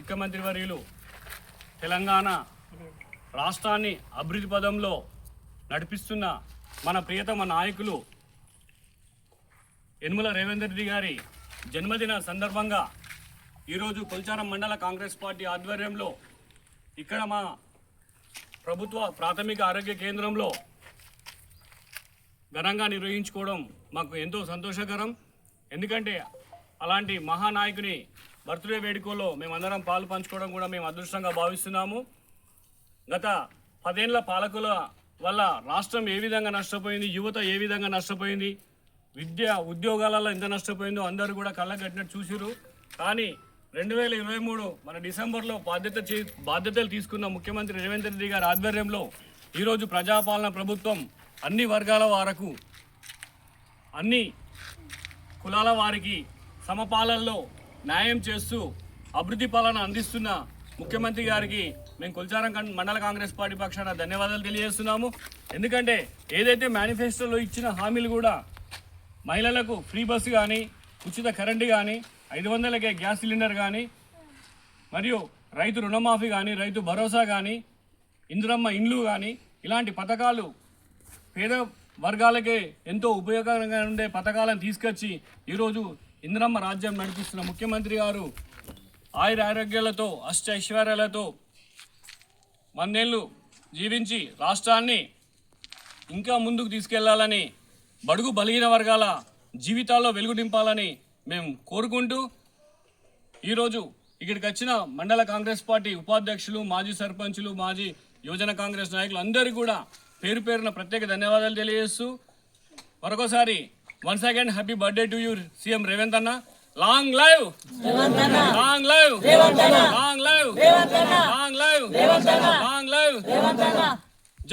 ముఖ్యమంత్రి వర్యులు తెలంగాణ రాష్ట్రాన్ని అభివృద్ధి పదంలో నడిపిస్తున్న మన ప్రియతమ నాయకులు యనమల రేవంత్ రెడ్డి గారి జన్మదిన సందర్భంగా ఈరోజు కొల్చారం మండల కాంగ్రెస్ పార్టీ ఆధ్వర్యంలో ఇక్కడ మా ప్రభుత్వ ప్రాథమిక ఆరోగ్య కేంద్రంలో ఘనంగా నిర్వహించుకోవడం మాకు ఎంతో సంతోషకరం. ఎందుకంటే అలాంటి మహానాయకుని బర్త్డే వేడుకలో మేమందరం పాలు పంచుకోవడం కూడా మేము అదృష్టంగా భావిస్తున్నాము. గత 10 ఏళ్ల పాలకుల వల్ల రాష్ట్రం ఏ విధంగా నష్టపోయింది, యువత ఏ విధంగా నష్టపోయింది, విద్య ఉద్యోగాలలో ఎంత నష్టపోయిందో అందరూ కూడా కళ్ళగట్టినట్టు చూసిరు. కానీ 2023 మన డిసెంబర్లో బాధ్యతలు తీసుకున్న ముఖ్యమంత్రి రేవంత్ రెడ్డి గారి ఆధ్వర్యంలో ఈరోజు ప్రజాపాలన ప్రభుత్వం అన్ని వర్గాల వారకు, అన్ని కులాల వారికి సమపాలనలో న్యాయం చేస్తూ అభివృద్ధి పాలన అందిస్తున్న ముఖ్యమంత్రి గారికి మేము కొల్చారం మండల కాంగ్రెస్ పార్టీ పక్షాన ధన్యవాదాలు తెలియజేస్తున్నాము. ఎందుకంటే ఏదైతే మేనిఫెస్టోలో ఇచ్చిన హామీలు కూడా మహిళలకు ఫ్రీ బస్సు కానీ, ఉచిత కరెంటు కానీ, 500కే గ్యాస్ సిలిండర్ కానీ, మరియు రైతు రుణమాఫీ కానీ, రైతు భరోసా కానీ, ఇందిరమ్మ ఇండ్లు కానీ, ఇలాంటి పథకాలు పేద వర్గాలకే ఎంతో ఉపయోగకరంగా ఉండే పథకాలను తీసుకొచ్చి ఈరోజు ఇందిరమ్మ రాజ్యం నడిపిస్తున్న ముఖ్యమంత్రి గారు ఆయుర ఆరోగ్యాలతో అష్టైశ్వర్యాలతో 100 ఏళ్ళు జీవించి రాష్ట్రాన్ని ఇంకా ముందుకు తీసుకెళ్లాలని, బడుగు బలహీన వర్గాల జీవితాల్లో వెలుగు నింపాలని మేము కోరుకుంటూ ఈరోజు ఇక్కడికి వచ్చిన మండల కాంగ్రెస్ పార్టీ ఉపాధ్యక్షులు, మాజీ సర్పంచులు, మాజీ యువజన కాంగ్రెస్ నాయకులు అందరికీ కూడా పేరు పేరున ప్రత్యేక ధన్యవాదాలు తెలియజేస్తూ మరొకసారి once again happy birthday to you CM Revanth అన్న. Long live long live long live long live long live.